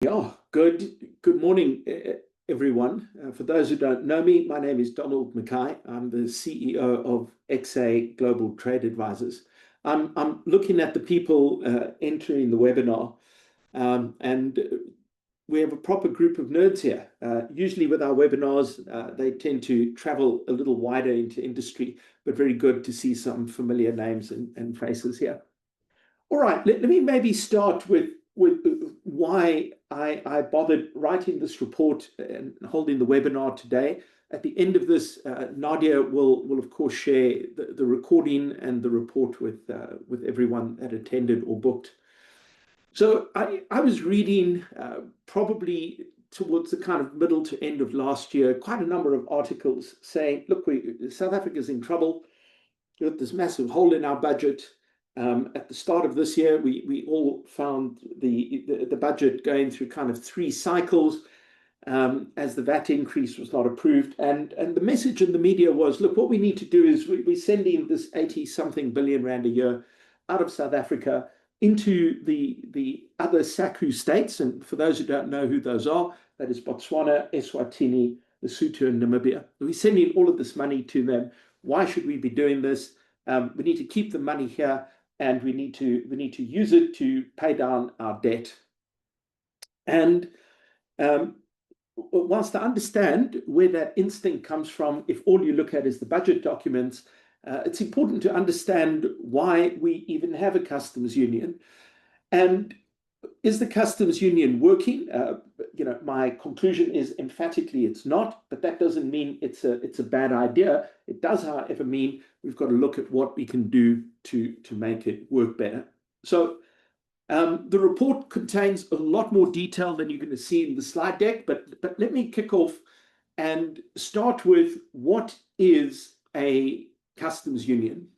Yeah, good morning, everyone. For those who don't know me, my name is Donald Mackay. I'm the CEO of XA Global Trade Advisors. I'm looking at the people entering the webinar, and we have a proper group of nerds here. Usually with our webinars, they tend to travel a little wider into industry, but very good to see some familiar names and faces here. All right, let me maybe start with why I bothered writing this report and holding the webinar today. At the end of this, Nadia will of course share the recording and the report with everyone that attended or booked. So I was reading probably towards the kind of middle to end of last year, quite a number of articles saying, look, South Africa's in trouble. We've got this massive hole in our budget. At the start of this year, we all found the budget going through kind of three cycles as the VAT increase was not approved. And the message in the media was, look, what we need to do is we're sending this 80-something billion rand a year out of South Africa into the other Sacu states. And for those who don't know who those are, that is Botswana, Eswatini, Lesotho, and Namibia. We're sending all of this money to them. Why should we be doing this? We need to keep the money here, and we need to use it to pay down our debt. And whilst I understand where that instinct comes from, if all you look at is the budget documents, it's important to understand why we even have a customs union. And is the customs union working? My conclusion is emphatically it's not, but that doesn't mean it's a bad idea. It does, however, mean we've got to look at what we can do to make it work better. So the report contains a lot more detail than you're going to see in the slide deck, but let me kick off and start with what is a customs union.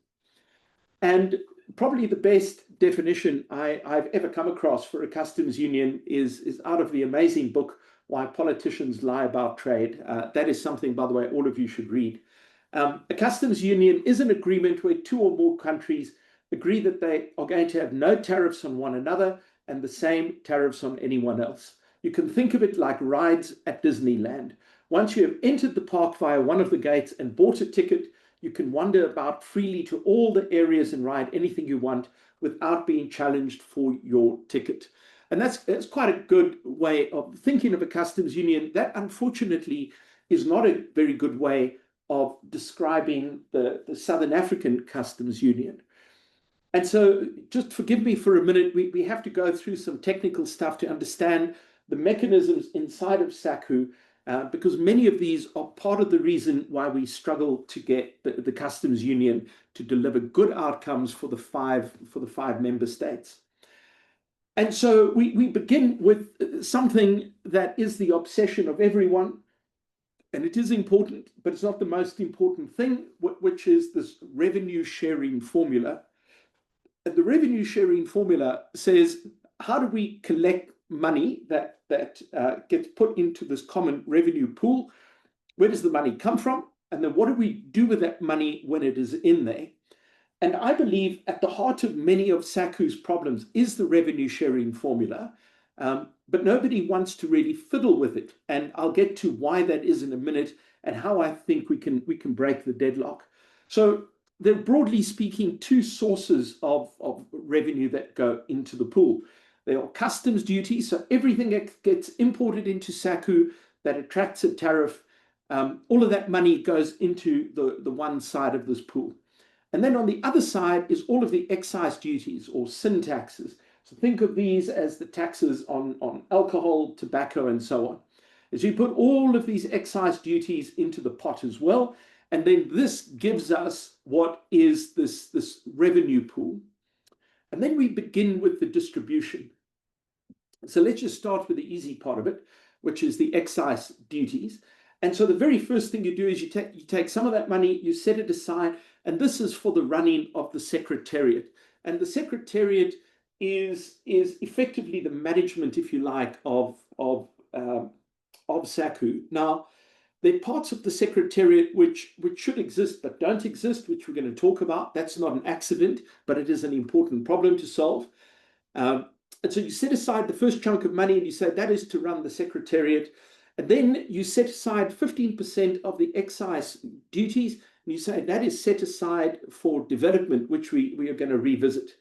And probably the best definition I've ever come across for a customs union is out of the amazing book, Why Politicians Lie About Trade. That is something, by the way, all of you should read. A customs union is an agreement where two or more countries agree that they are going to have no tariffs on one another and the same tariffs on anyone else. You can think of it like rides at Disneyland. Once you have entered the park via one of the gates and bought a ticket, you can wander about freely to all the areas and ride anything you want without being challenged for your ticket. And that's quite a good way of thinking of a customs union. That, unfortunately, is not a very good way of describing the Southern African customs union. And so just forgive me for a minute. We have to go through some technical stuff to understand the mechanisms inside of Sacu, because many of these are part of the reason why we struggle to get the customs union to deliver good outcomes for the five member states. And so we begin with something that is the obsession of everyone, and it is important, but it's not the most important thing, which is this revenue sharing formula. And the revenue sharing formula says, how do we collect money that gets put into this common revenue pool? Where does the money come from? And then what do we do with that money when it is in there? And I believe at the heart of many of Sacu's problems is the revenue sharing formula, but nobody wants to really fiddle with it. And I'll get to why that is in a minute and how I think we can break the deadlock. So there are, broadly speaking, two sources of revenue that go into the pool. There are customs duties, so everything that gets imported into Sacu that attracts a tariff, all of that money goes into the one side of this pool. And then on the other side is all of the excise duties or sin taxes. So think of these as the taxes on alcohol, tobacco, and so on. As you put all of these excise duties into the pot as well, and then this gives us what is this revenue pool. And then we begin with the distribution. So let's just start with the easy part of it, which is the excise duties. And so the very first thing you do is you take some of that money, you set it aside, and this is for the running of the Secretariat. And the Secretariat is effectively the management, if you like, of Sacu. Now, there are parts of the Secretariat which should exist but don't exist, which we're going to talk about. That's not an accident, but it is an important problem to solve. And so you set aside the first chunk of money and you say that is to run the secretariat. And then you set aside 15% of the excise duties, and you say that is set aside for development, which we are going to revisit.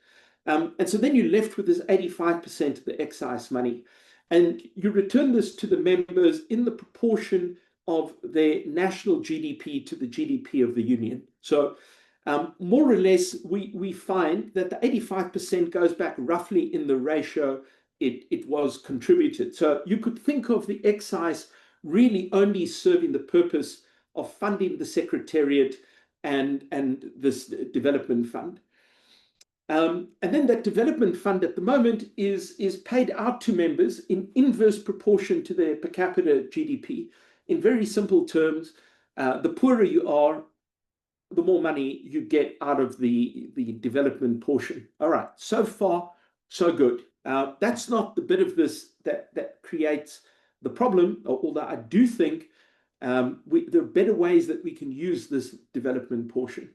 And so then you're left with this 85% of the excise money. And you return this to the members in the proportion of their national GDP to the GDP of the union. So more or less, we find that the 85% goes back roughly in the ratio it was contributed. So you could think of the excise really only serving the purpose of funding the secretariat and this development fund. And then that development fund at the moment is paid out to members in inverse proportion to their per capita GDP. In very simple terms, the poorer you are, the more money you get out of the development portion. All right, so far, so good. That's not the bit of this that creates the problem, although I do think there are better ways that we can use this development portion.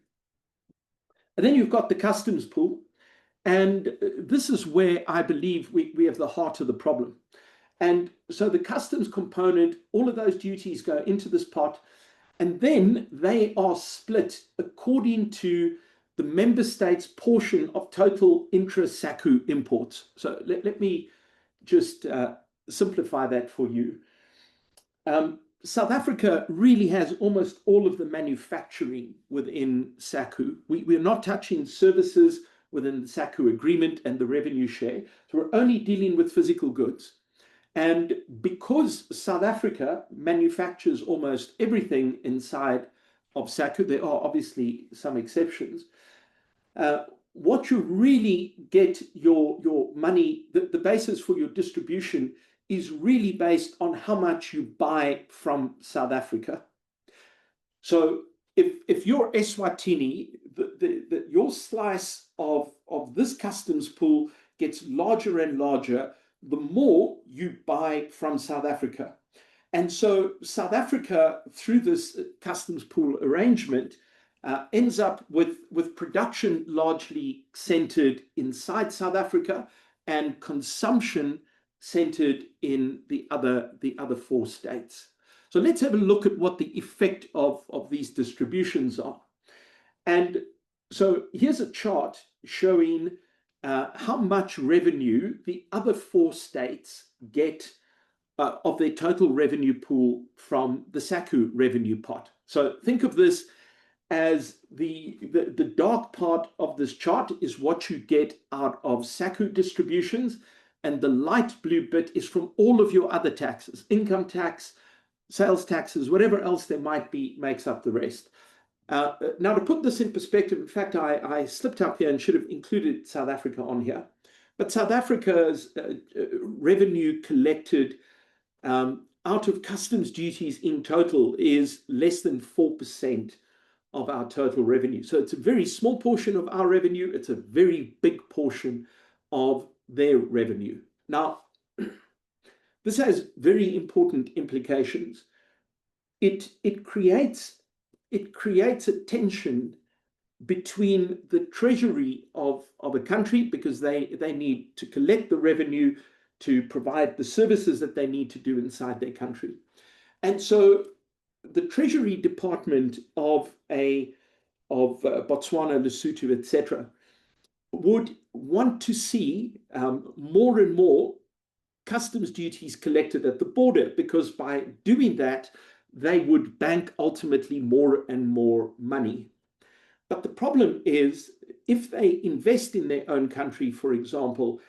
And then you've got the customs pool. And this is where I believe we have the heart of the problem. And so the customs component, all of those duties go into this pot, and then they are split according to the member state's portion of total intra-Sacu imports. So let me just simplify that for you. South Africa really has almost all of the manufacturing within Sacu. We're not touching services within the Sacu agreement and the revenue share. So we're only dealing with physical goods. And because South Africa manufactures almost everything inside of Sacu, there are obviously some exceptions. What you really get your money, the basis for your distribution is really based on how much you buy from South Africa. So if you're Eswatini, your slice of this customs pool gets larger and larger the more you buy from South Africa. And so South Africa, through this customs pool arrangement, ends up with production largely centered inside South Africa and consumption centered in the other four states. So let's have a look at what the effect of these distributions are. And so here's a chart showing how much revenue the other four states get of their total revenue pool from the Sacu revenue pot. So think of this as the dark part of this chart is what you get out of Sacu distributions, and the light blue bit is from all of your other taxes, income tax, sales taxes, whatever else there might be, makes up the rest. Now, to put this in perspective, in fact, I slipped up here and should have included South Africa on here. But South Africa's revenue collected out of customs duties in total is less than 4% of our total revenue. So it's a very small portion of our revenue. It's a very big portion of their revenue. Now, this has very important implications. It creates a tension between the treasury of a country, because they need to collect the revenue to provide the services that they need to do inside their country. And so the Treasury Department of Botswana, Lesotho, etc., would want to see more and more customs duties collected at the border, because by doing that, they would bank ultimately more and more money. But the problem is, if they invest in their own country, for example,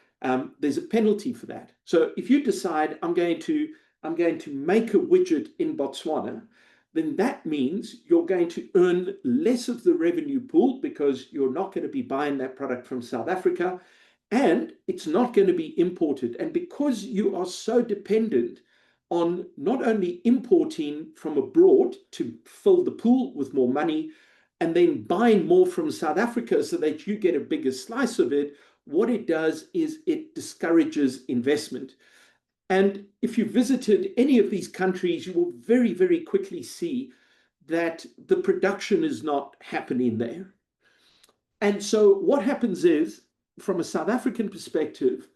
there's a penalty for that. So if you decide I'm going to make a widget in Botswana, then that means you're going to earn less of the revenue pool because you're not going to be buying that product from South Africa, and it's not going to be imported. And because you are so dependent on not only importing from abroad to fill the pool with more money and then buying more from South Africa so that you get a bigger slice of it, what it does is it discourages investment. And if you visited any of these countries, you will very, very quickly see that the production is not happening there. And so what happens is, from a South African perspective,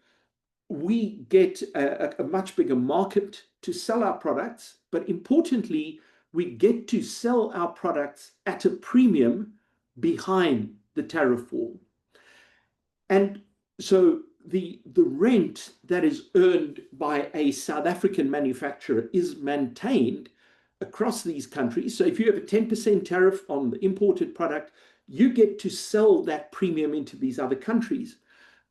we get a much bigger market to sell our products, but importantly, we get to sell our products at a premium behind the tariff wall. And so the rent that is earned by a South African manufacturer is maintained across these countries. So if you have a 10% tariff on the imported product, you get to sell that premium into these other countries.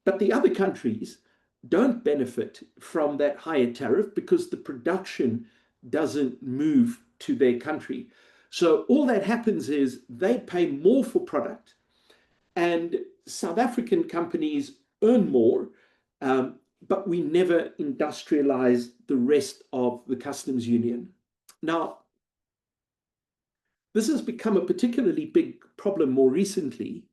But the other countries don't benefit from that higher tariff because the production doesn't move to their country. So all that happens is they pay more for product, and South African companies earn more, but we never industrialize the rest of the customs union. Now, this has become a particularly big problem more recently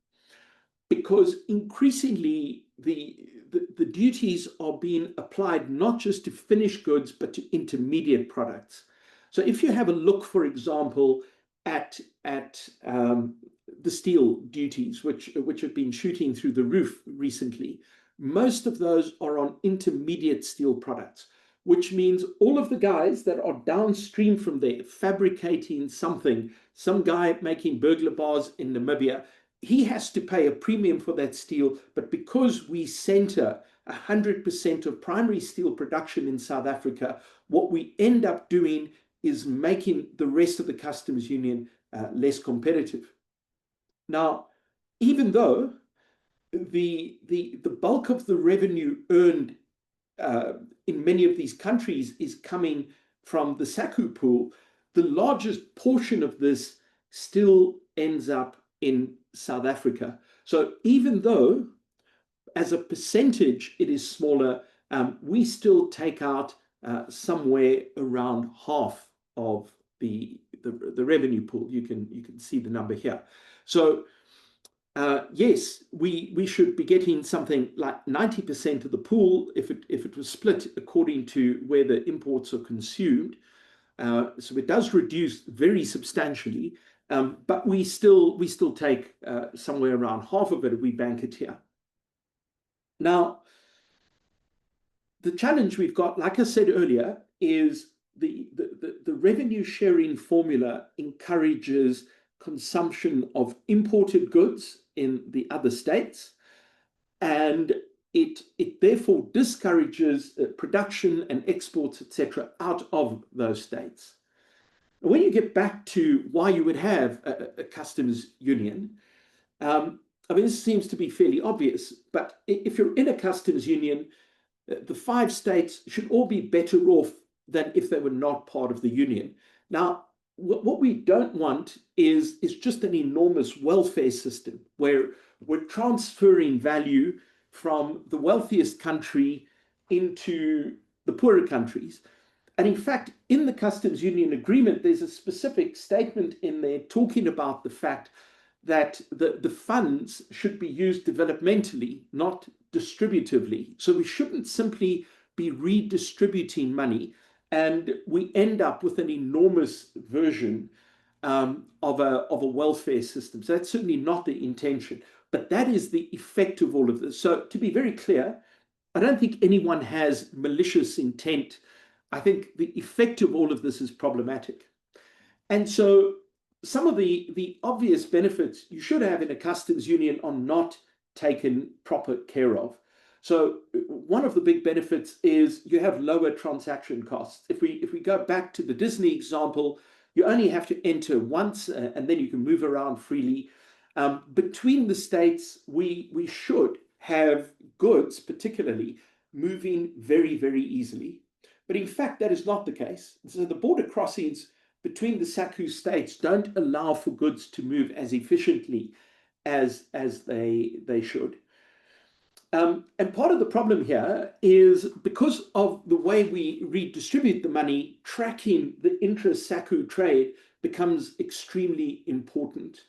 because increasingly the duties are being applied not just to finished goods, but to intermediate products. So if you have a look, for example, at the steel duties, which have been shooting through the roof recently, most of those are on intermediate steel products, which means all of the guys that are downstream from there fabricating something, some guy making burglar bars in Namibia, he has to pay a premium for that steel. But because we center 100% of primary steel production in South Africa, what we end up doing is making the rest of the customs union less competitive. Now, even though the bulk of the revenue earned in many of these countries is coming from the Sacu pool, the largest portion of this still ends up in South Africa. So even though as a percentage it is smaller, we still take out somewhere around half of the revenue pool. You can see the number here. So yes, we should be getting something like 90% of the pool if it was split according to where the imports are consumed. So it does reduce very substantially, but we still take somewhere around half of it if we bank it here. Now, the challenge we've got, like I said earlier, is the revenue sharing formula encourages consumption of imported goods in the other states, and it therefore discourages production and exports, etc., out of those states. When you get back to why you would have a customs union, I mean, this seems to be fairly obvious, but if you're in a customs union, the 5 states should all be better off than if they were not part of the union. Now, what we don't want is just an enormous welfare system where we're transferring value from the wealthiest country into the poorer countries. And in fact, in the customs union agreement, there's a specific statement in there talking about the fact that the funds should be used developmentally, not distributively. So we shouldn't simply be redistributing money, and we end up with an enormous version of a welfare system. So that's certainly not the intention, but that is the effect of all of this. So to be very clear, I don't think anyone has malicious intent. I think the effect of all of this is problematic. And so some of the obvious benefits you should have in a customs union are not taken proper care of. So one of the big benefits is you have lower transaction costs. If we go back to the Disney example, you only have to enter once and then you can move around freely. Between the states, we should have goods, particularly, moving very, very easily. But in fact, that is not the case. So the border crossings between the Sacu states don't allow for goods to move as efficiently as they should. And part of the problem here is because of the way we redistribute the money, tracking the intra-Sacu trade becomes extremely important.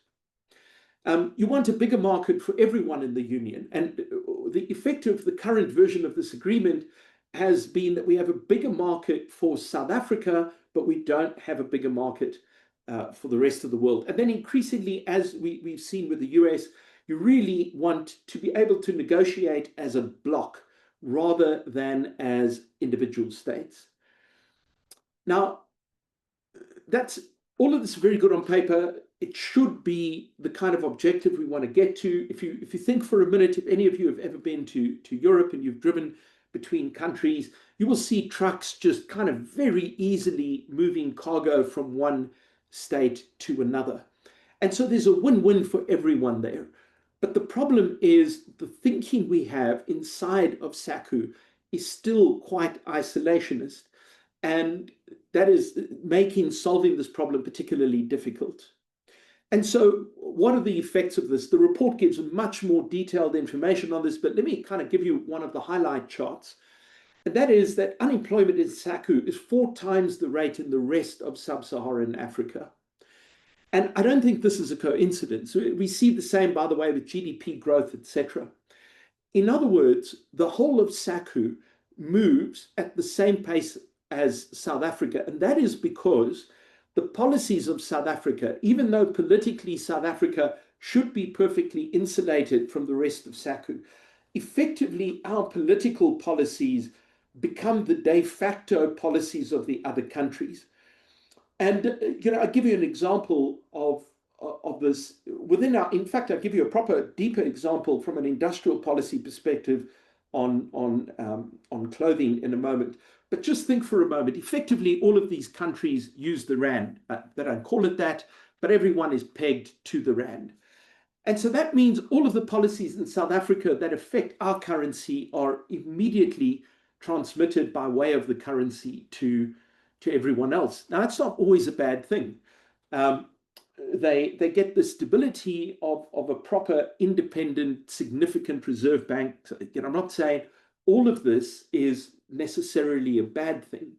You want a bigger market for everyone in the union. And the effect of the current version of this agreement has been that we have a bigger market for South Africa, but we don't have a bigger market for the rest of the world. And then increasingly, as we've seen with the US, you really want to be able to negotiate as a bloc rather than as individual states. Now, that's all of this is very good on paper. It should be the kind of objective we want to get to. If you think for a minute, if any of you have ever been to Europe and you've driven between countries, you will see trucks just kind of very easily moving cargo from one state to another. And so there's a win-win for everyone there. But the problem is the thinking we have inside of Sacu is still quite isolationist. And that is making solving this problem particularly difficult. And so what are the effects of this? The report gives much more detailed information on this, but let me kind of give you one of the highlight charts. And that is that unemployment in Sacu is 4 times the rate in the rest of sub-Saharan Africa. And I don't think this is a coincidence. We see the same, by the way, with GDP growth, etc. In other words, the whole of Sacu moves at the same pace as South Africa. And that is because the policies of South Africa, even though politically South Africa should be perfectly insulated from the rest of Sacu, effectively our political policies become the de facto policies of the other countries. And I'll give you an example of this within our. In fact, I'll give you a proper, deeper example from an industrial policy perspective on clothing in a moment. But just think for a moment. Effectively, all of these countries use the rand. They don't call it that, but everyone is pegged to the rand. And so that means all of the policies in South Africa that affect our currency are immediately transmitted by way of the currency to everyone else. Now, that's not always a bad thing. They get the stability of a proper, independent, significant reserve bank. So, I'm not saying all of this is necessarily a bad thing.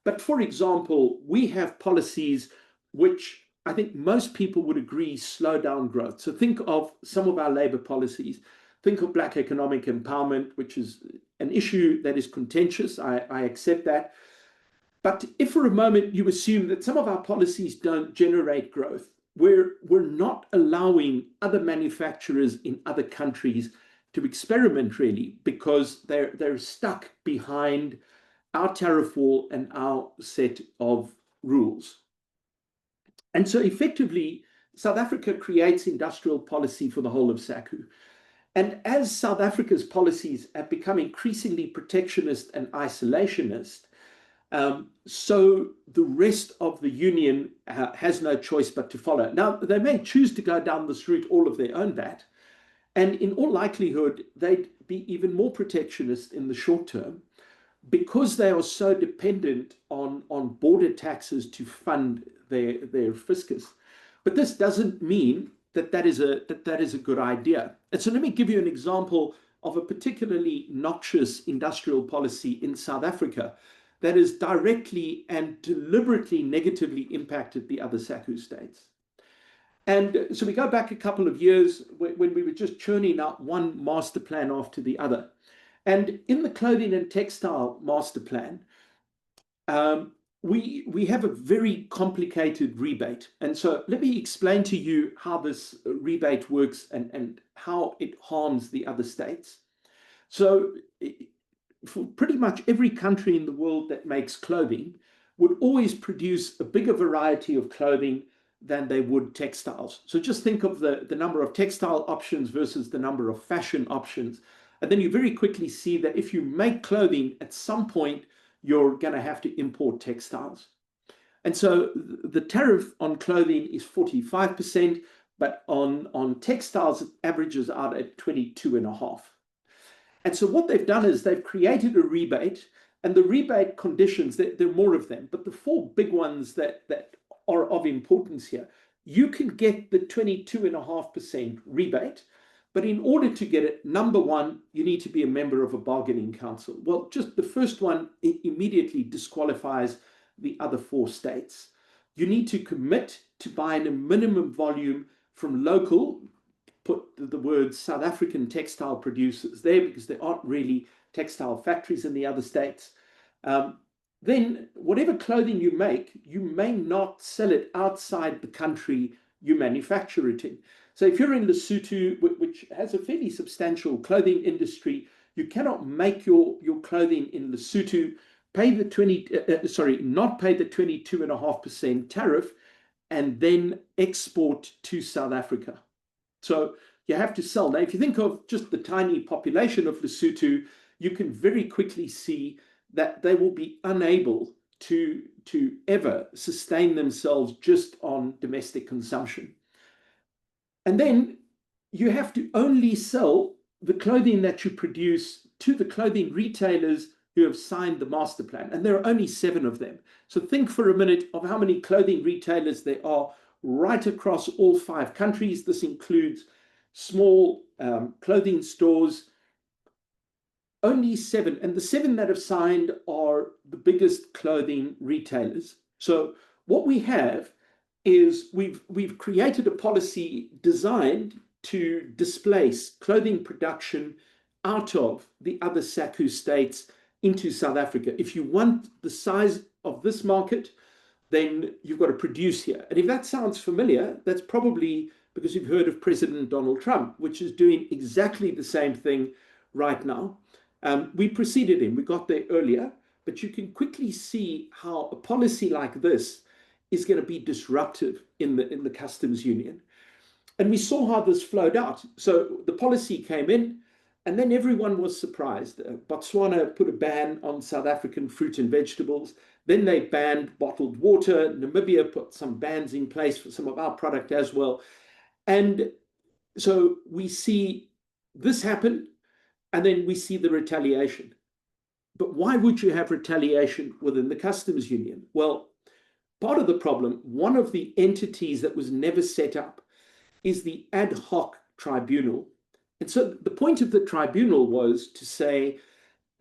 But for example, we have policies which I think most people would agree slow down growth. So think of some of our labor policies. Think of Black economic empowerment, which is an issue that is contentious. I accept that. But if for a moment you assume that some of our policies don't generate growth, we're not allowing other manufacturers in other countries to experiment really, because they're stuck behind our tariff wall and our set of rules. And so effectively, South Africa creates industrial policy for the whole of Sacu. And as South Africa's policies have become increasingly protectionist and isolationist, so the rest of the union has no choice but to follow. Now, they may choose to go down this route all of their own bat, and in all likelihood, they'd be even more protectionist in the short term because they are so dependent on border taxes to fund their fiscus. But this doesn't mean that is a good idea. And so let me give you an example of a particularly noxious industrial policy in South Africa that has directly and deliberately negatively impacted the other Sacu states. And so we go back a couple of years when we were just churning out one master plan after the other. And in the clothing and textile master plan, we have a very complicated rebate. And so let me explain to you how this rebate works and how it harms the other states. So for pretty much every country in the world that makes clothing would always produce a bigger variety of clothing than they would textiles. So just think of the number of textile options versus the number of fashion options. And then you very quickly see that if you make clothing, at some point, you're going to have to import textiles. And so the tariff on clothing is 45%, but on textiles, it averages out at 22.5%. And so what they've done is they've created a rebate, and the rebate conditions, there are more of them, but the 4 big ones that are of importance here. You can get the 22.5% rebate, but in order to get it, number one, you need to be a member of a bargaining council. Well, just the first one, it immediately disqualifies the other 4 states. You need to commit to buying a minimum volume from local, put the words South African textile producers there because there aren't really textile factories in the other states. Then whatever clothing you make, you may not sell it outside the country you manufacture it in. So if you're in Lesotho, which has a fairly substantial clothing industry, You cannot make your clothing in Lesotho, pay the 20, not pay the 22.5% tariff, and then export to South Africa. So you have to sell. Now, if you think of just the tiny population of Lesotho, you can very quickly see that they will be unable to ever sustain themselves just on domestic consumption. And then you have to only sell the clothing that you produce to the clothing retailers who have signed the master plan. And there are only 7 of them. So think for a minute of how many clothing retailers there are right across all 5 countries. This includes small clothing stores. Only 7. And the 7 that have signed are the biggest clothing retailers. So what we have is we've created a policy designed to displace clothing production out of the other Sacu states into South Africa. If you want the size of this market, then you've got to produce here. And if that sounds familiar, that's probably because you've heard of President Donald Trump, which is doing exactly the same thing right now. We preceded him, we got there earlier, but you can quickly see how a policy like this is going to be disruptive in the customs union. And we saw how this flowed out. So the policy came in, and then everyone was surprised. Botswana put a ban on South African fruit and vegetables. Then they banned bottled water. Namibia put some bans in place for some of our product as well. And so we see this happen, and then we see the retaliation. But why would you have retaliation within the customs union? Well, part of the problem, one of the entities that was never set up is the ad hoc tribunal. And so the point of the tribunal was to say,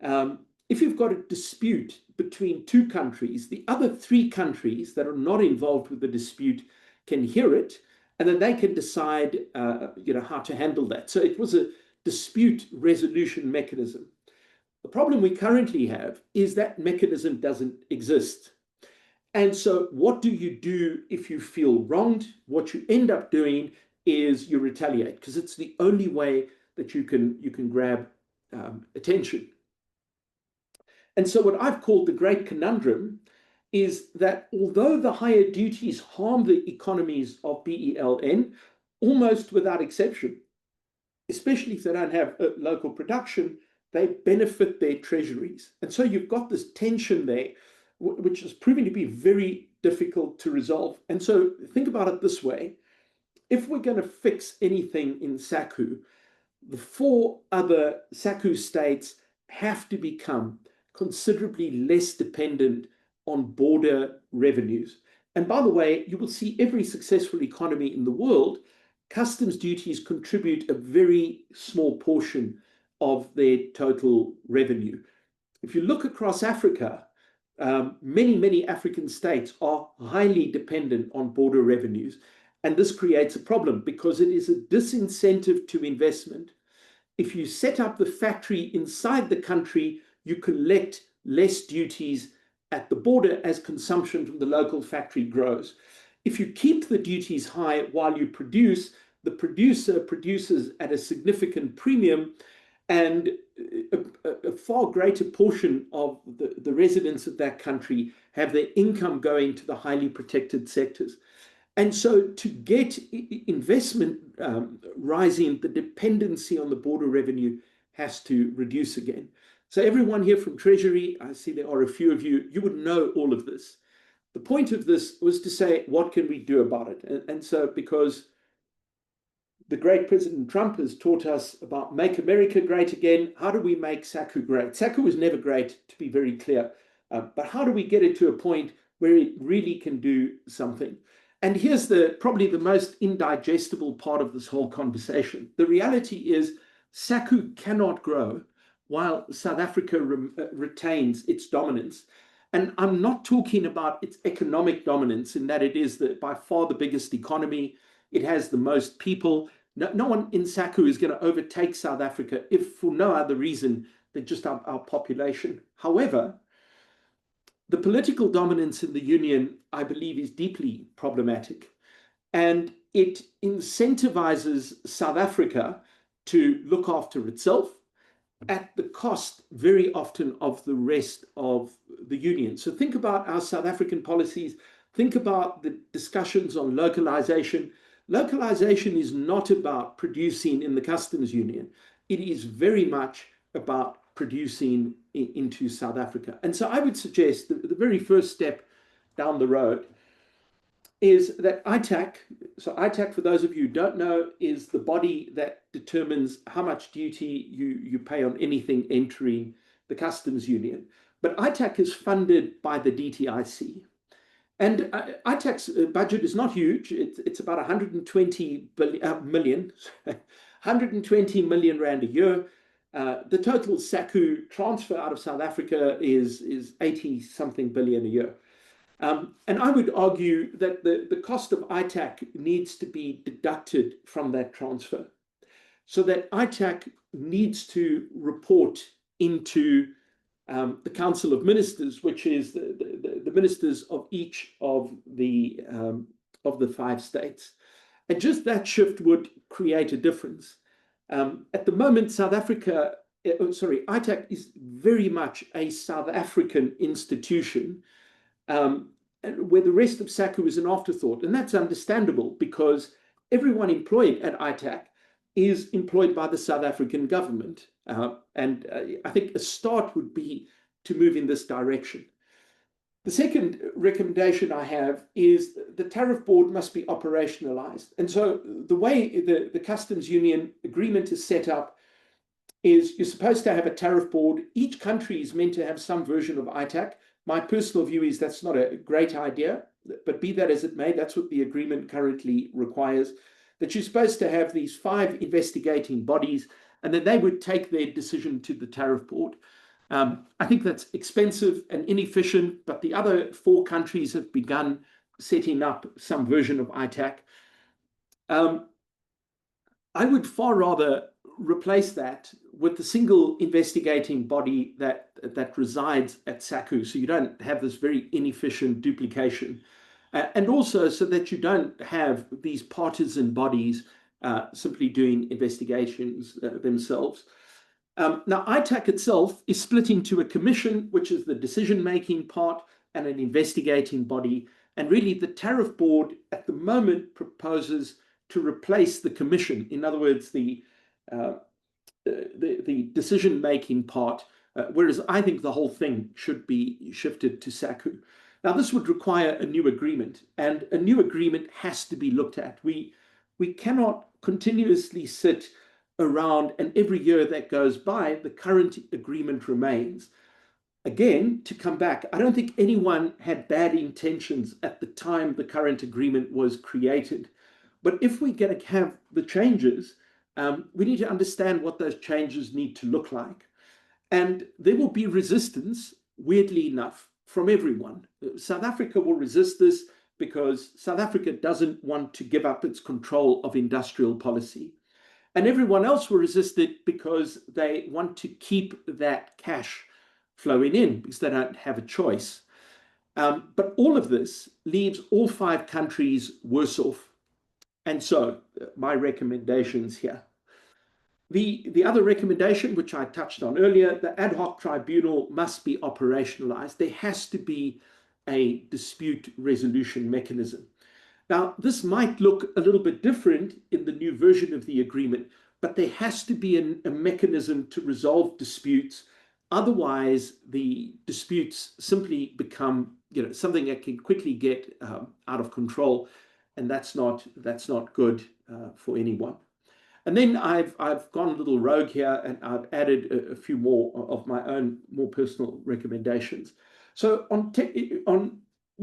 if you've got a dispute between 2 countries, the other 3 countries that are not involved with the dispute can hear it, and then they can decide how to handle that. So it was a dispute resolution mechanism. The problem we currently have is that mechanism doesn't exist. And so what do you do if you feel wronged? What you end up doing is you retaliate, because it's the only way that you can grab attention. And so what I've called the great conundrum is that although the higher duties harm the economies of BELN, almost without exception, especially if they don't have local production, they benefit their treasuries. And so you've got this tension there, which is proving to be very difficult to resolve. And so think about it this way. If we're going to fix anything in Sacu, the 4 other Sacu states have to become considerably less dependent on border revenues. And by the way, you will see every successful economy in the world, customs duties contribute a very small portion of their total revenue. If you look across Africa, many African states are highly dependent on border revenues. And this creates a problem because it is a disincentive to investment. If you set up the factory inside the country, you collect less duties at the border as consumption from the local factory grows. If you keep the duties high while you produce, the producer produces at a significant premium, and a far greater portion of the residents of that country have their income going to the highly protected sectors. And so to get investment rising, the dependency on the border revenue has to reduce again. So everyone here from Treasury, I see there are a few of you, you would know all of this. The point of this was to say, what can we do about it? And so because the great President Trump has taught us about make America great again, how do we make Sacu great? Sacu was never great, to be very clear, but how do we get it to a point where it really can do something? And here's probably the most indigestible part of this whole conversation. The reality is Sacu cannot grow while South Africa retains its dominance. And I'm not talking about its economic dominance in that it is by far the biggest economy. It has the most people. No one in Sacu is going to overtake South Africa if for no other reason than just our population. However, the political dominance in the union, I believe, is deeply problematic. And it incentivizes South Africa to look after itself. at the cost very often of the rest of the union. So think about our South African policies. Think about the discussions on localization. Localization is not about producing in the customs union. It is very much about producing into South Africa. And so I would suggest that the very first step down the road is that ITAC, so ITAC, for those of you who don't know, is the body that determines how much duty you pay on anything entering the customs union. But ITAC is funded by the DTIC. And ITAC's budget is not huge. It's about 120 million, 120 million rand a year. The total Sacu transfer out of South Africa is 80 something billion a year. And I would argue that the cost of ITAC needs to be deducted from that transfer, so that ITAC needs to report into the Council of Ministers, which is the ministers of each of the 5 states. And just that shift would create a difference. At the moment, ITAC is very much a South African institution, where the rest of Sacu is an afterthought. And that's understandable, because everyone employed at ITAC is employed by the South African government. And I think a start would be to move in this direction. The second recommendation I have is the tariff board must be operationalized. And so the way the customs union agreement is set up is you're supposed to have a tariff board. Each country is meant to have some version of ITAC. My personal view is that's not a great idea, but be that as it may, that's what the agreement currently requires, that you're supposed to have these 5 investigating bodies, and then they would take their decision to the tariff board. I think that's expensive and inefficient, but the other 4 countries have begun setting up some version of ITAC. I would far rather replace that with the single investigating body that resides at Sacu, so you don't have this very inefficient duplication, and also so that you don't have these partisan bodies simply doing investigations themselves. Now, ITAC itself is split into a commission, which is the decision-making part, and an investigating body. And really, the tariff board at the moment proposes to replace the commission. In other words, the decision-making part, whereas I think the whole thing should be shifted to Sacu. Now, this would require a new agreement, and a new agreement has to be looked at. We cannot continuously sit around, and every year that goes by, the current agreement remains. Again, to come back, I don't think anyone had bad intentions at the time the current agreement was created. But if we're going to have the changes, we need to understand what those changes need to look like. And there will be resistance, weirdly enough, from everyone. South Africa will resist this because South Africa doesn't want to give up its control of industrial policy. And everyone else will resist it because they want to keep that cash flowing in, because they don't have a choice. But all of this leaves all 5 countries worse off. And so my recommendations here. The other recommendation, which I touched on earlier, the ad hoc tribunal must be operationalized. There has to be a dispute resolution mechanism. Now, this might look a little bit different in the new version of the agreement, but there has to be a mechanism to resolve disputes. Otherwise, the disputes simply become, something that can quickly get out of control, and that's not good for anyone. And then I've gone a little rogue here, and I've added a few more of my own more personal recommendations. So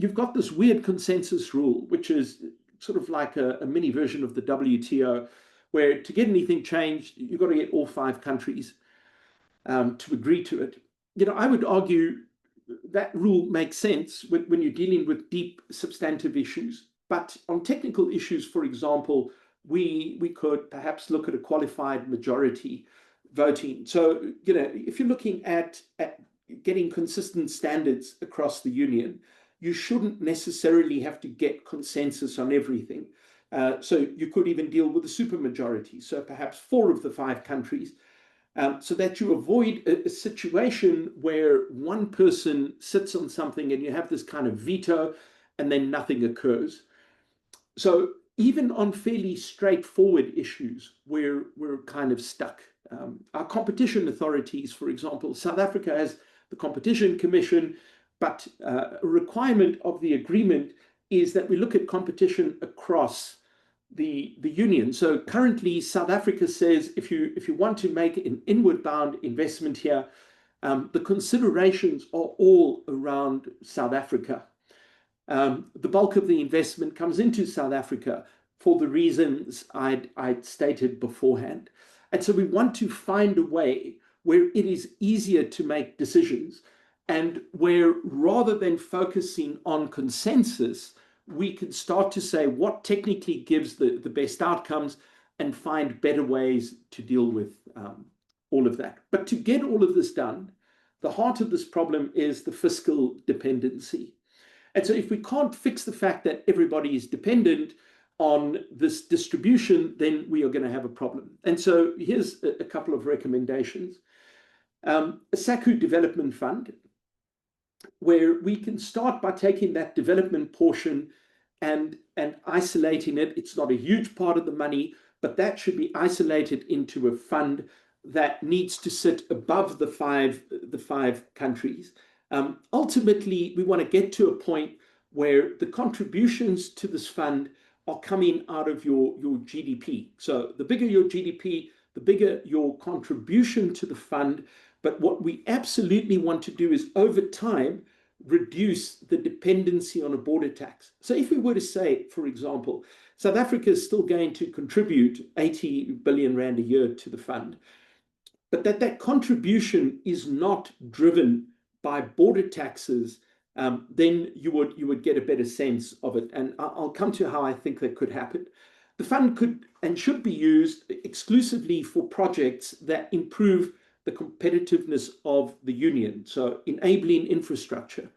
you've got this weird consensus rule, which is sort of like a mini version of the WTO, where to get anything changed, you've got to get all 5 countries to agree to it. I would argue that rule makes sense when you're dealing with deep substantive issues. But on technical issues, for example, we could perhaps look at a qualified majority voting. So, if you're looking at getting consistent standards across the union, you shouldn't necessarily have to get consensus on everything. So you could even deal with a supermajority. So perhaps 4 of the 5 countries. so that you avoid a situation where one person sits on something and you have this kind of veto and then nothing occurs. So even on fairly straightforward issues, we're kind of stuck. Our competition authorities, for example, South Africa has the Competition Commission, but a requirement of the agreement is that we look at competition across the union. So currently, South Africa says if you want to make an inward bound investment here, the considerations are all around South Africa. The bulk of the investment comes into South Africa for the reasons I'd stated beforehand. And so we want to find a way where it is easier to make decisions and where rather than focusing on consensus, we can start to say what technically gives the best outcomes and find better ways to deal with all of that. But to get all of this done, the heart of this problem is the fiscal dependency. And so if we can't fix the fact that everybody is dependent on this distribution, then we are going to have a problem. And so here's a couple of recommendations. A Sacu development fund, where we can start by taking that development portion and isolating it. It's not a huge part of the money, but that should be isolated into a fund that needs to sit above the five countries. Ultimately, we want to get to a point where the contributions to this fund are coming out of your GDP. So the bigger your GDP, the bigger your contribution to the fund. But what we absolutely want to do is over time, reduce the dependency on a border tax. So if we were to say, for example, South Africa is still going to contribute 80 billion rand a year to the fund, but that contribution is not driven by border taxes, then you would get a better sense of it. And I'll come to how I think that could happen. The fund could and should be used exclusively for projects that improve the competitiveness of the union, so enabling infrastructure.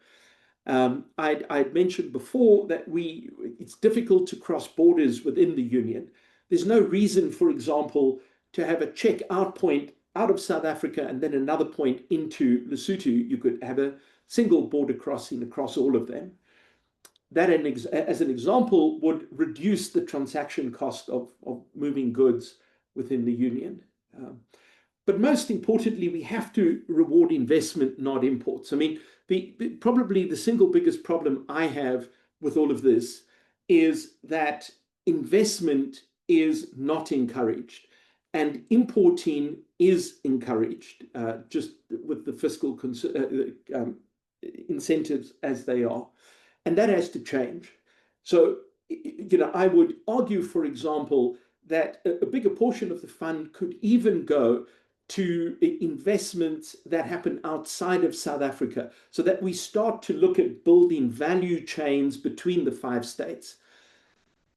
I'd mentioned before that it's difficult to cross borders within the union. There's no reason, for example, to have a check-out point out of South Africa and then another point into Lesotho. You could have a single border crossing across all of them. That, as an example, would reduce the transaction cost of moving goods within the union. But most importantly, we have to reward investment, not imports. I mean, probably the single biggest problem I have with all of this is that investment is not encouraged and importing is encouraged, just with the fiscal incentives as they are. And that has to change. So, I would argue, for example, that a bigger portion of the fund could even go to investments that happen outside of South Africa, so that we start to look at building value chains between the five states.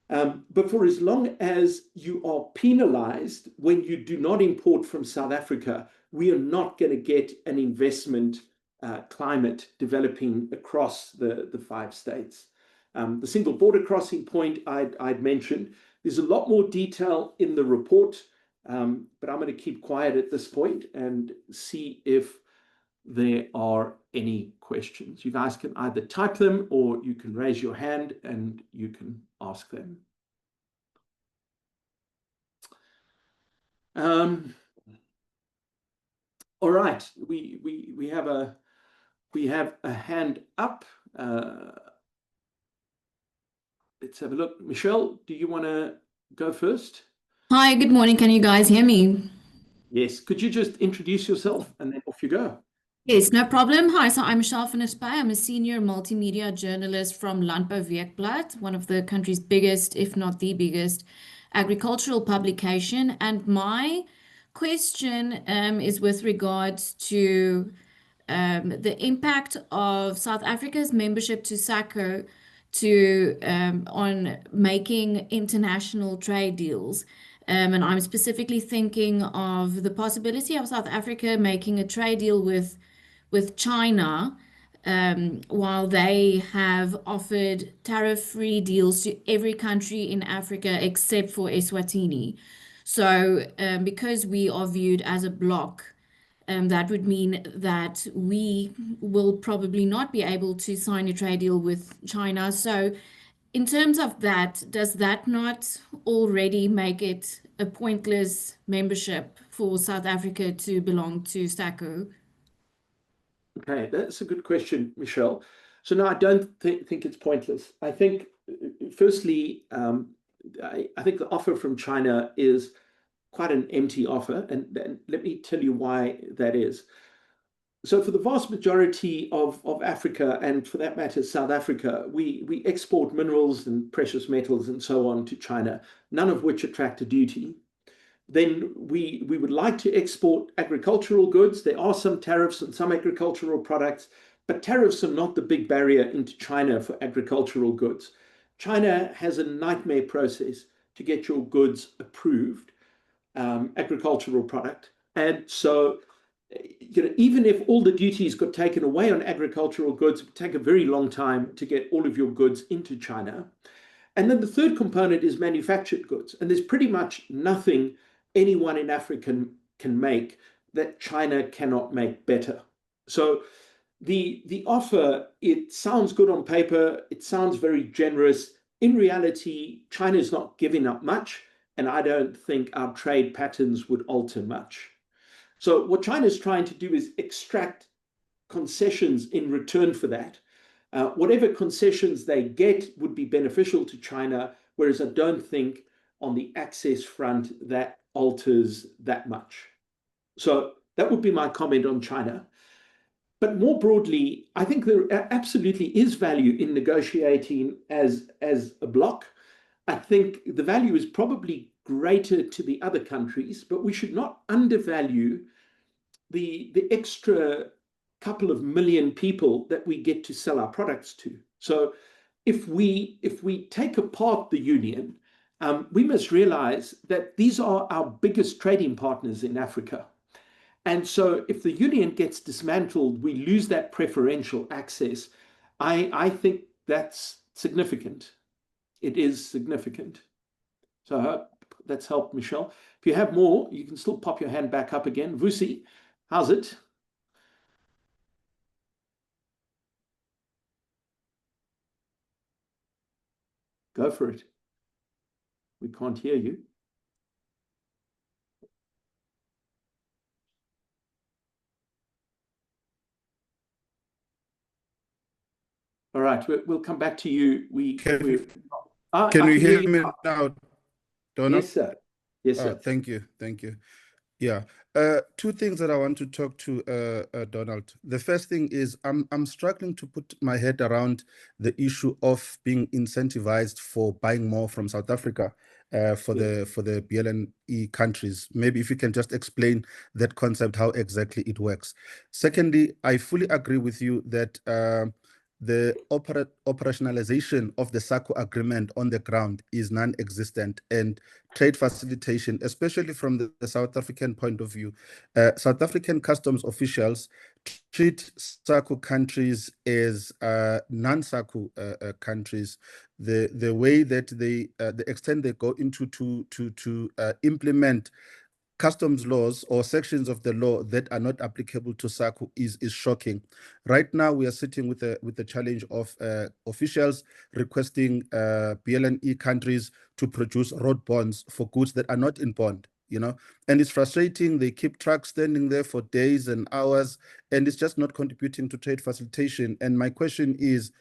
But for as long as you are penalized when you do not import from South Africa, we are not going to get an investment climate developing across the five states. The single border crossing point I'd mentioned, there's a lot more detail in the report, but I'm going to keep quiet at this point and see if there are any questions. You guys can either type them or you can raise your hand and you can ask them. All right, we have a hand up. Let's have a look. Michelle, do you want to go first? Hi, good morning. Can you guys hear me? Yes. Could you just introduce yourself and then off you go? Yes, no problem. Hi, so I'm Michelle van der Spy. I'm a senior multimedia journalist from Landbou Weekblad, one of the country's biggest, if not the biggest, agricultural publication. And my question is with regards to the impact of South Africa's membership to Sacu on making international trade deals. And I'm specifically thinking of the possibility of South Africa making a trade deal with China, while they have offered tariff-free deals to every country in Africa except for Eswatini. So because we are viewed as a bloc, that would mean that we will probably not be able to sign a trade deal with China. So in terms of that, does that not already make it a pointless membership for South Africa to belong to Sacu? Okay, that's a good question, Michelle. So no, I don't think it's pointless. I think, firstly, I think the offer from China is quite an empty offer, and let me tell you why that is. So for the vast majority of Africa, and for that matter, South Africa, we export minerals and precious metals and so on to China, none of which attract a duty. Then we would like to export agricultural goods. There are some tariffs on some agricultural products, but tariffs are not the big barrier into China for agricultural goods. China has a nightmare process to get your goods approved, agricultural product. And so, even if all the duties got taken away on agricultural goods, it would take a very long time to get all of your goods into China. And then the third component is manufactured goods. And there's pretty much nothing anyone in Africa can make that China cannot make better. So the offer, it sounds good on paper, it sounds very generous. In reality, China is not giving up much, and I don't think our trade patterns would alter much. So what China is trying to do is extract concessions in return for that. Whatever concessions they get would be beneficial to China, whereas I don't think on the access front that alters that much. So that would be my comment on China. But more broadly, I think there absolutely is value in negotiating as a bloc. I think the value is probably greater to the other countries, but we should not undervalue the extra couple of million people that we get to sell our products to. So if we take apart the union, we must realize that these are our biggest trading partners in Africa. And so if the union gets dismantled, we lose that preferential access. I think that's significant. It is significant. So I hope that's helped, Michelle. If you have more, you can still pop your hand back up again. Vusi, how's it? Go for it. We can't hear you. All right, we'll come back to you. Can you hear me now, Donald? Yes, sir. Yes, sir. Thank you. Thank you. Yeah. Two things that I want to talk to Donald. The first thing is I'm struggling to put my head around the issue of being incentivized for buying more from South Africa for the BLNE countries. Maybe if you can just explain that concept, how exactly it works. Secondly, I fully agree with you that the operationalization of the Sacu agreement on the ground is non-existent, and trade facilitation, especially from the South African point of view, South African customs officials treat Sacu countries as non-Sacu countries. The way that they, the extent they go into to implement customs laws or sections of the law that are not applicable to Sacu is shocking. Right now, we are sitting with the challenge of officials requesting BLNE countries to produce road bonds for goods that are not in bond. And it's frustrating. They keep trucks standing there for days and hours, and it's just not contributing to trade facilitation. And my question is,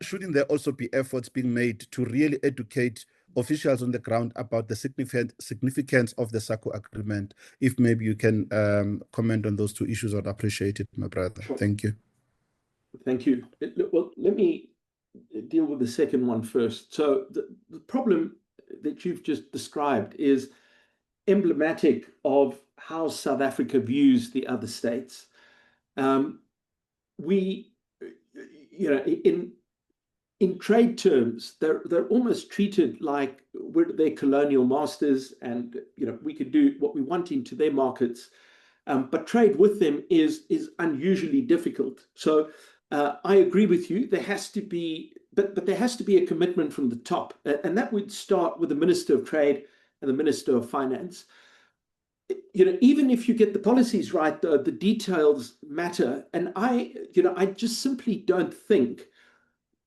shouldn't there also be efforts being made to really educate officials on the ground about the significance of the Sacu agreement? If maybe you can comment on those two issues, I'd appreciate it, my brother. Sure. Thank you. Thank you. Well, let me deal with the second one first. So the problem that you've just described is emblematic of how South Africa views the other states. We, in trade terms, they're almost treated like we're their colonial masters, and we could do what we want into their markets, but trade with them is unusually difficult. So I agree with you. There has to be, but there has to be a commitment from the top, and that would start with the Minister of Trade and the Minister of Finance. Even if you get the policies right, the details matter. And I just simply don't think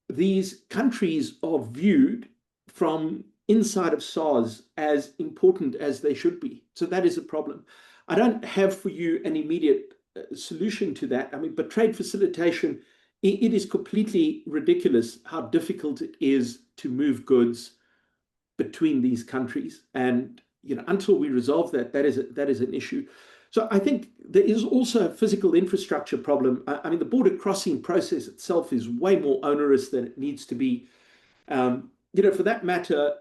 these countries are viewed from inside of SARS as important as they should be. So that is a problem. I don't have for you an immediate solution to that. I mean, but trade facilitation, it is completely ridiculous how difficult it is to move goods between these countries. And until we resolve that, that is an issue. So I think there is also a physical infrastructure problem. I mean, the border crossing process itself is way more onerous than it needs to be. For that matter,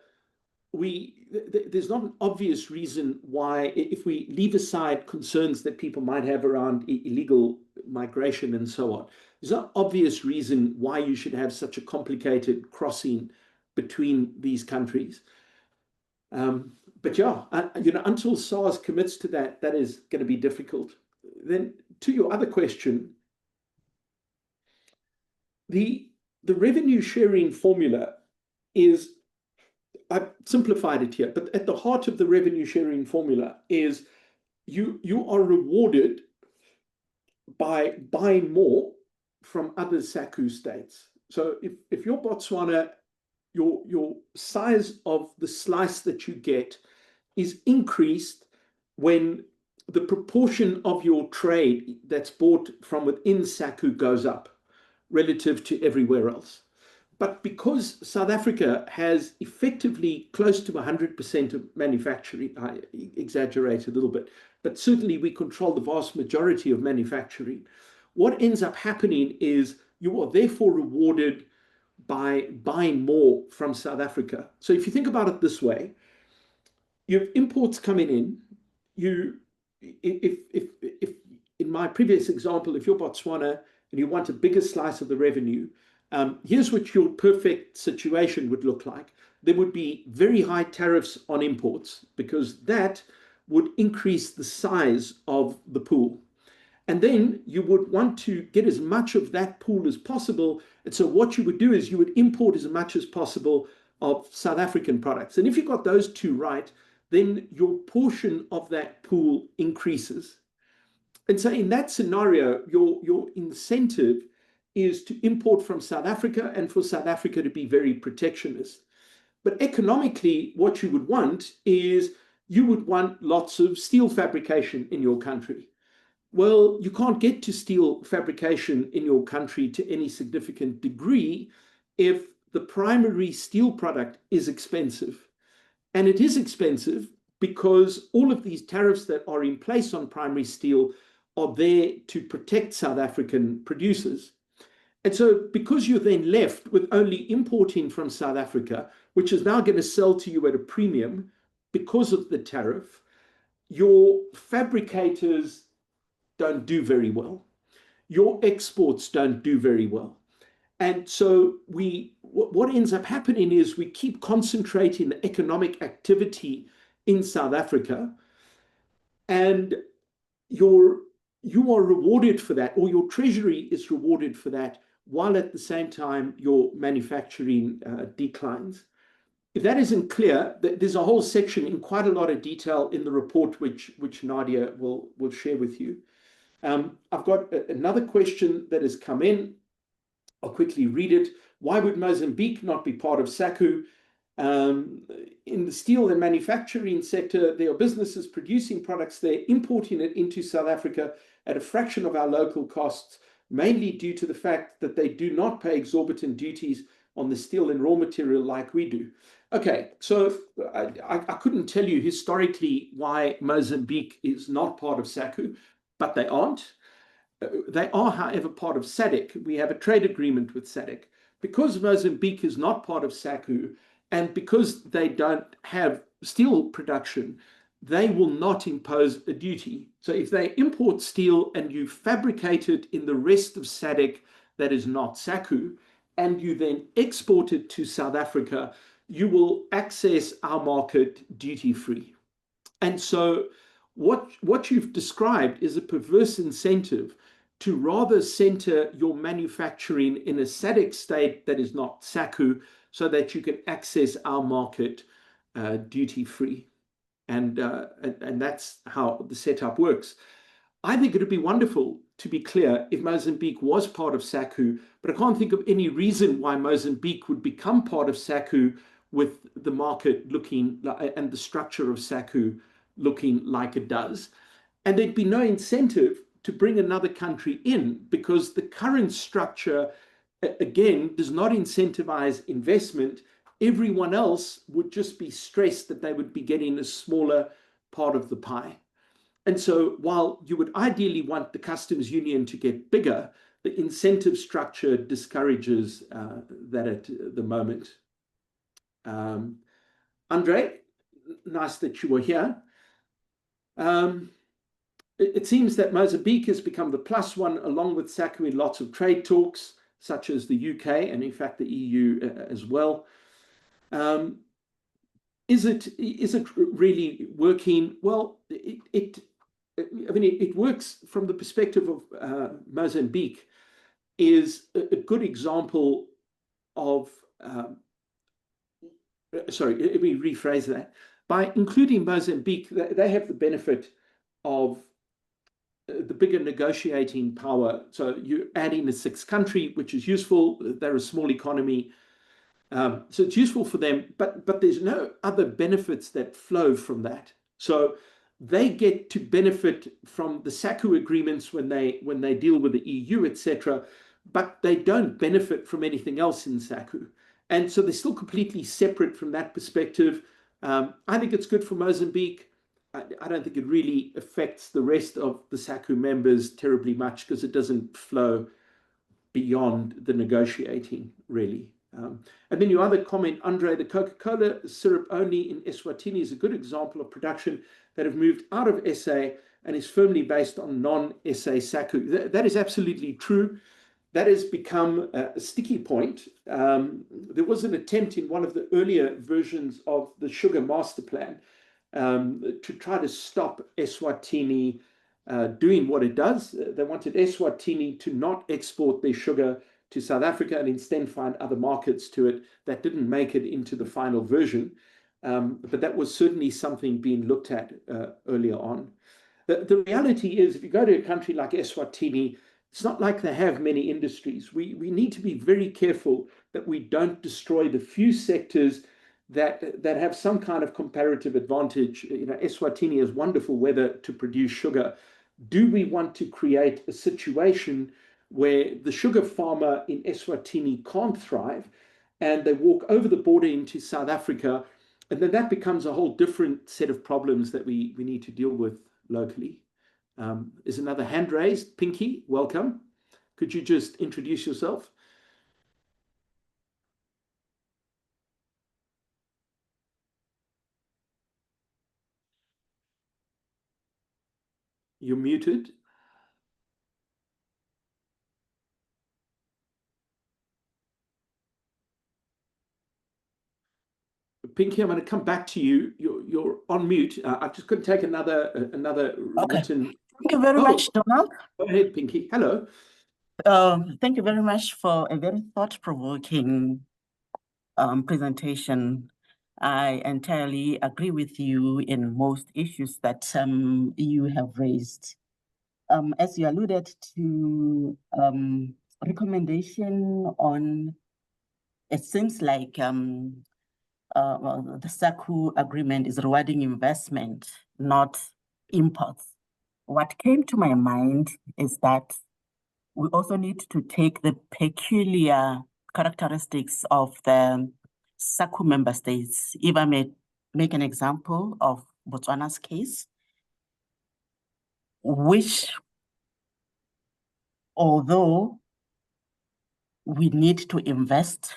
there's not an obvious reason why, if we leave aside concerns that people might have around illegal migration and so on, there's no obvious reason why you should have such a complicated crossing between these countries. But yeah, until SARS commits to that, that is going to be difficult. Then to your other question, the revenue sharing formula is, I've simplified it here, but at the heart of the revenue sharing formula is you are rewarded by buying more from other Sacu states. So if you're Botswana, your size of the slice that you get is increased when the proportion of your trade that's bought from within Sacu goes up relative to everywhere else. But because South Africa has effectively close to 100% of manufacturing, I exaggerate a little bit, but certainly we control the vast majority of manufacturing, what ends up happening is you are therefore rewarded by buying more from South Africa. So if you think about it this way, you have imports coming in. If in my previous example, if you're Botswana and you want a bigger slice of the revenue, here's what your perfect situation would look like. There would be very high tariffs on imports because that would increase the size of the pool. And then you would want to get as much of that pool as possible. And so what you would do is you would import as much as possible of South African products. And if you got those two right, then your portion of that pool increases. And so in that scenario, your incentive is to import from South Africa and for South Africa to be very protectionist. But economically, what you would want is you would want lots of steel fabrication in your country. Well, you can't get to steel fabrication in your country to any significant degree if the primary steel product is expensive. And it is expensive because all of these tariffs that are in place on primary steel are there to protect South African producers. And so because you're then left with only importing from South Africa, which is now going to sell to you at a premium because of the tariff, your fabricators don't do very well. Your exports don't do very well. And so what ends up happening is we keep concentrating the economic activity in South Africa, and you are rewarded for that, or your treasury is rewarded for that, while at the same time your manufacturing declines. If that isn't clear, there's a whole section in quite a lot of detail in the report, which Nadia will share with you. I've got another question that has come in. I'll quickly read it. Why would Mozambique not be part of Sacu? In the steel and manufacturing sector, there are businesses producing products there, importing it into South Africa at a fraction of our local costs, mainly due to the fact that they do not pay exorbitant duties on the steel and raw material like we do. Okay, so I couldn't tell you historically why Mozambique is not part of Sacu, but they aren't. They are, however, part of SADC. We have a trade agreement with SADC. Because Mozambique is not part of Sacu, and because they don't have steel production, they will not impose a duty. So if they import steel and you fabricate it in the rest of SADC that is not Sacu, and you then export it to South Africa, you will access our market duty-free. And so what you've described is a perverse incentive to rather center your manufacturing in a SADC state that is not Sacu so that you can access our market duty-free. And that's how the setup works. I think it would be wonderful, to be clear, if Mozambique was part of Sacu, but I can't think of any reason why Mozambique would become part of Sacu with the market looking and the structure of Sacu looking like it does. And there'd be no incentive to bring another country in, because the current structure, again, does not incentivize investment. Everyone else would just be stressed that they would be getting a smaller part of the pie. And so while you would ideally want the customs union to get bigger, the incentive structure discourages that at the moment. Andre, nice that you were here. It seems that Mozambique has become the plus one along with Sacu in lots of trade talks, such as the UK and in fact the EU as well. Is it really working? Well, it works from the perspective of Mozambique is a good example of, sorry, let me rephrase that. By including Mozambique, they have the benefit of the bigger negotiating power. So you add in a sixth country, which is useful. They're a small economy. So it's useful for them, but there's no other benefits that flow from that. So they get to benefit from the Sacu agreements when they deal with the EU, etc., but they don't benefit from anything else in Sacu. And so they're still completely separate from that perspective. I think it's good for Mozambique. I don't think it really affects the rest of the Sacu members terribly much, because it doesn't flow beyond the negotiating, really. And then your other comment, Andre, the Coca-Cola syrup only in Eswatini is a good example of production that have moved out of SA and is firmly based on non-SA Sacu. That is absolutely true. That has become a sticky point. There was an attempt in one of the earlier versions of the Sugar Master Plan to try to stop Eswatini doing what it does. They wanted Eswatini to not export their sugar to South Africa and instead find other markets to it. That didn't make it into the final version, but that was certainly something being looked at earlier on. The reality is, if you go to a country like Eswatini, it's not like they have many industries. We need to be very careful that we don't destroy the few sectors that have some kind of comparative advantage. You know, Eswatini has wonderful weather to produce sugar. Do we want to create a situation where the sugar farmer in Eswatini can't thrive and they walk over the border into South Africa, and then that becomes a whole different set of problems that we need to deal with locally? Is another hand raised. Pinky, welcome. Could you just introduce yourself? You're muted. Pinky, I'm going to come back to you. You're on mute. I'm just going to take another Okay. written. Thank you very much, Donald. Go ahead, Pinky. Hello. Thank you very much for a very thought-provoking presentation. I entirely agree with you in most issues that you have raised. As you alluded to, recommendation on, it seems like well, the Sacu agreement is rewarding investment, not imports. What came to my mind is that we also need to take the peculiar characteristics of the Sacu member states. If I may make an example of Botswana's case, which, although we need to invest,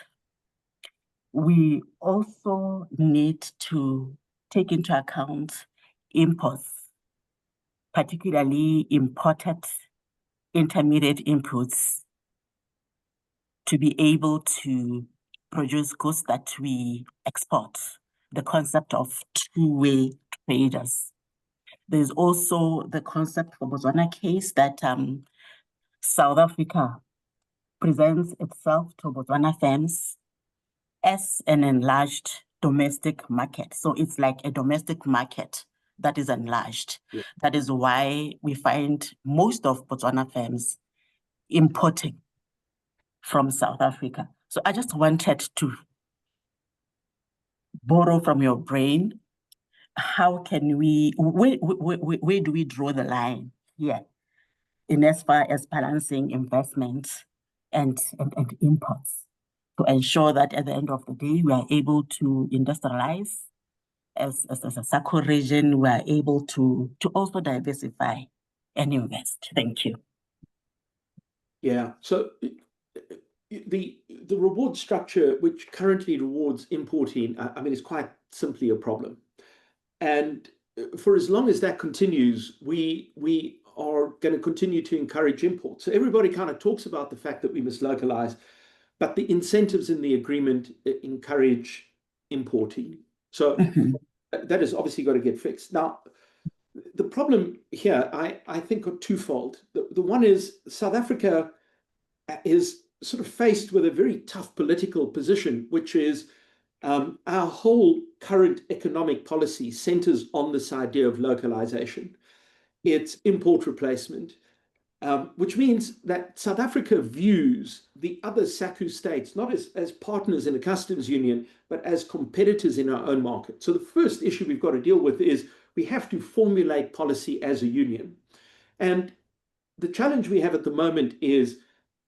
we also need to take into account imports, particularly imported intermediate inputs, to be able to produce goods that we export, the concept of two-way traders. There's also the concept for Botswana case that South Africa presents itself to Botswana firms as an enlarged domestic market. So it's like a domestic market that is enlarged. Yeah. That is why we find most of Botswana firms importing from South Africa. So I just wanted to borrow from your brain. How can where do we draw the line here in as far as balancing investments and imports to ensure that at the end of the day, we are able to industrialize as a Sacu region, we are able to also diversify and invest. Thank you. Yeah, so the reward structure, which currently rewards importing, I mean, is quite simply a problem. And for as long as that continues, we are going to continue to encourage imports. So everybody kind of talks about the fact that we must localize, but the incentives in the agreement encourage importing. So that has obviously got to get fixed. Now, the problem here, I think, are twofold. The one is South Africa is sort of faced with a very tough political position, which is our whole current economic policy centers on this idea of localization. It's import replacement, which means that South Africa views the other Sacu states not as partners in a customs union, but as competitors in our own market. So the first issue we've got to deal with is we have to formulate policy as a union. And the challenge we have at the moment is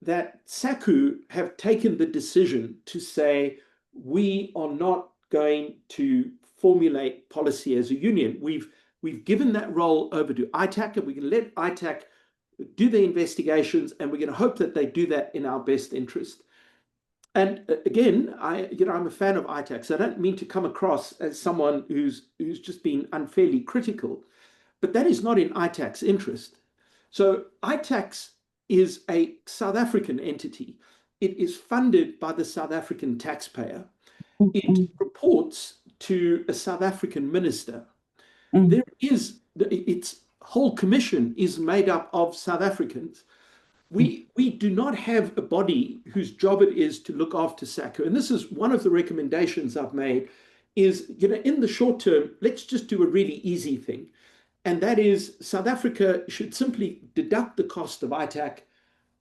that Sacu have taken the decision to say, we are not going to formulate policy as a union. We've given that role over to ITAC, and we can let ITAC do the investigations, and we're going to hope that they do that in our best interest. And again, I'm a fan of ITAC, so I don't mean to come across as someone who's just been unfairly critical, but that is not in ITAC's interest. So ITAC is a South African entity. It is funded by the South African taxpayer. It reports to a South African minister. Its whole commission is made up of South Africans. We do not have a body whose job it is to look after Sacu. And this is one of the recommendations I've made is, in the short term, let's just do a really easy thing. And that is South Africa should simply deduct the cost of ITAC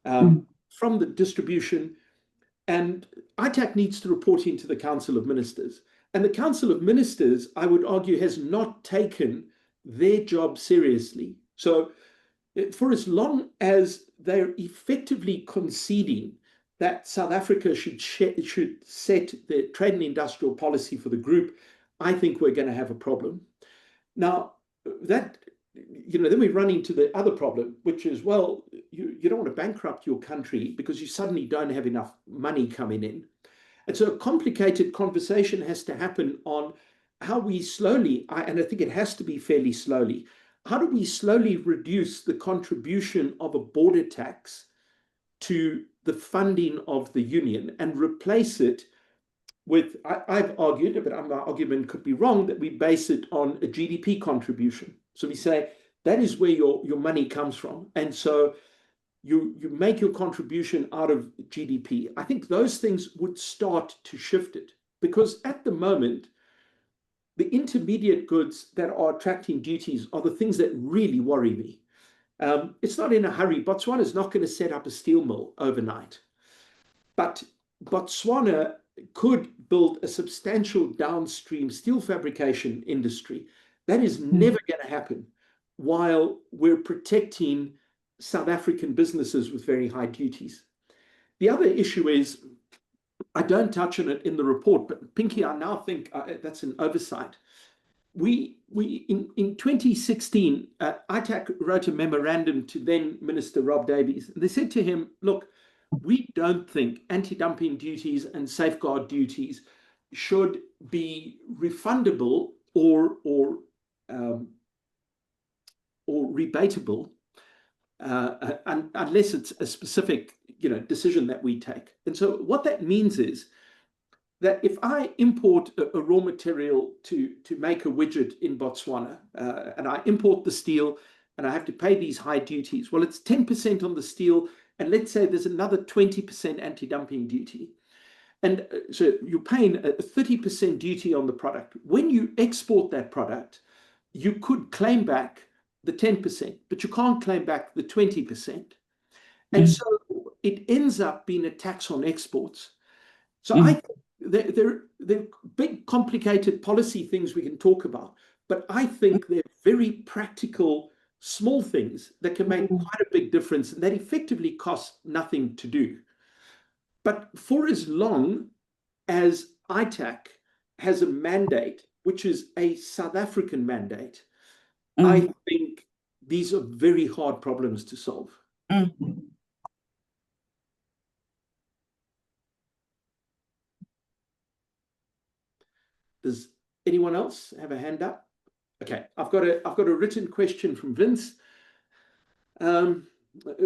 from the distribution. And ITAC needs to report into the Council of Ministers. And the Council of Ministers, I would argue, has not taken their job seriously. So for as long as they're effectively conceding that South Africa should set the trade and industrial policy for the group, I think we're going to have a problem. Now, that, then we run into the other problem, which is, well, you don't want to bankrupt your country because you suddenly don't have enough money coming in. And so a complicated conversation has to happen on how we slowly, and I think it has to be fairly slowly, how do we slowly reduce the contribution of a border tax to the funding of the union and replace it with, I've argued, but my argument could be wrong, that we base it on a GDP contribution. So we say that is where your money comes from. And so you make your contribution out of GDP. I think those things would start to shift it, because at the moment, the intermediate goods that are attracting duties are the things that really worry me. It's not in a hurry. Botswana is not going to set up a steel mill overnight. But Botswana could build a substantial downstream steel fabrication industry. That is never going to happen while we're protecting South African businesses with very high duties. The other issue is, I don't touch on it in the report, but Pinky, I now think that's an oversight. We in 2016, ITAC wrote a memorandum to then Minister Rob Davies. They said to him, look, we don't think anti-dumping duties and safeguard duties should be refundable or rebatable unless it's a specific decision that we take. And so what that means is that if I import a raw material to make a widget in Botswana, and I import the steel and I have to pay these high duties, well, it's 10% on the steel, and let's say there's another 20% anti-dumping duty. And so you're paying a 30% duty on the product. When you export that product, you could claim back the 10%, but you can't claim back the 20%. And so it ends up being a tax on exports. So I think there are big, complicated policy things we can talk about, but I think they're very practical, small things that can make quite a big difference and that effectively cost nothing to do. But for as long as ITAC has a mandate, which is a South African mandate, I think these are very hard problems to solve. Does anyone else have a hand up? Okay, I've got a written question from Vince.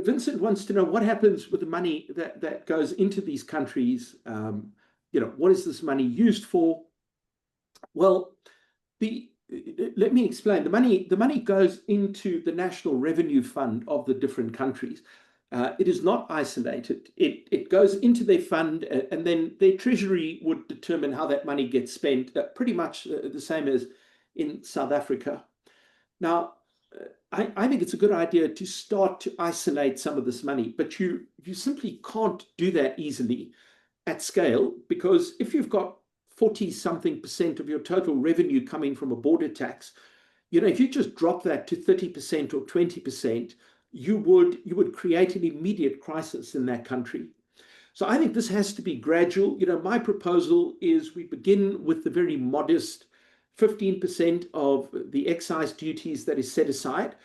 Vincent wants to know what happens with the money that goes into these countries. What is this money used for? Well, let me explain. The money goes into the national revenue fund of the different countries. It is not isolated. It goes into their fund, and then their treasury would determine how that money gets spent, pretty much the same as in South Africa. Now, I think it's a good idea to start to isolate some of this money, but you simply can't do that easily at scale, because if you've got 40-something% of your total revenue coming from a border tax, if you just drop that to 30% or 20%, you would create an immediate crisis in that country. So I think this has to be gradual. My proposal is we begin with the very modest 15% of the excise duties that is set aside,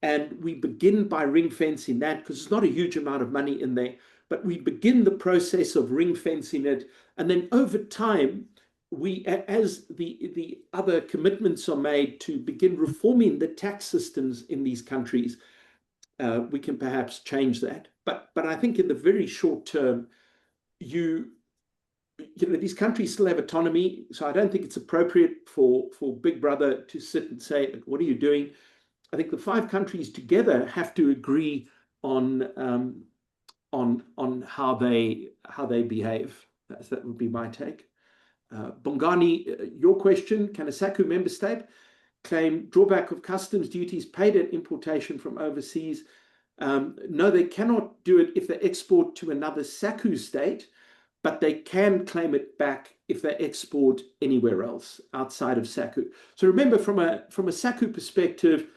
and we begin by ring fencing that, because it's not a huge amount of money in there, but we begin the process of ring fencing it, and then over time, as the other commitments are made to begin reforming the tax systems in these countries, we can perhaps change that. But I think in the very short term, these countries still have autonomy, so I don't think it's appropriate for Big Brother to sit and say, "What are you doing?" I think the 5 countries together have to agree on how they behave. That would be my take. Bongani, your question: can a Sacu member state claim drawback of customs duties paid at importation from overseas? No, they cannot do it if they export to another Sacu state, but they can claim it back if they export anywhere else outside of Sacu. So remember, from a Sacu perspective,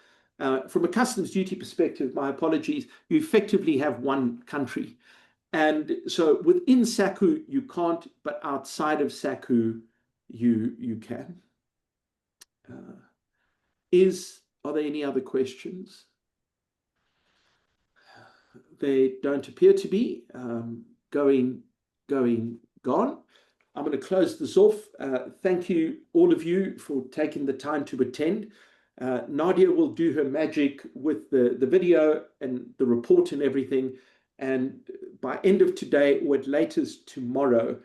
from a customs duty perspective, my apologies, you effectively have one country. And so within Sacu, you can't, but outside of Sacu, you can. Are there any other questions? They don't appear to be. Gone. I'm going to close this off. Thank you, all of you, for taking the time to attend. Nadia will do her magic with the video and the report and everything. And by end of today, or at latest tomorrow,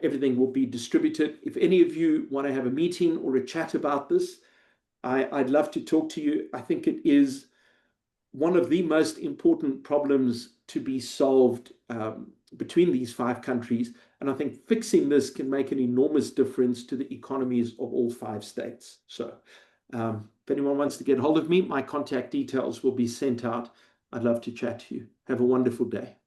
everything will be distributed. If any of you want to have a meeting or a chat about this, I'd love to talk to you. I think it is one of the most important problems to be solved between these 5 countries. And I think fixing this can make an enormous difference to the economies of all 5 states. So if anyone wants to get hold of me, my contact details will be sent out. I'd love to chat to you. Have a wonderful day.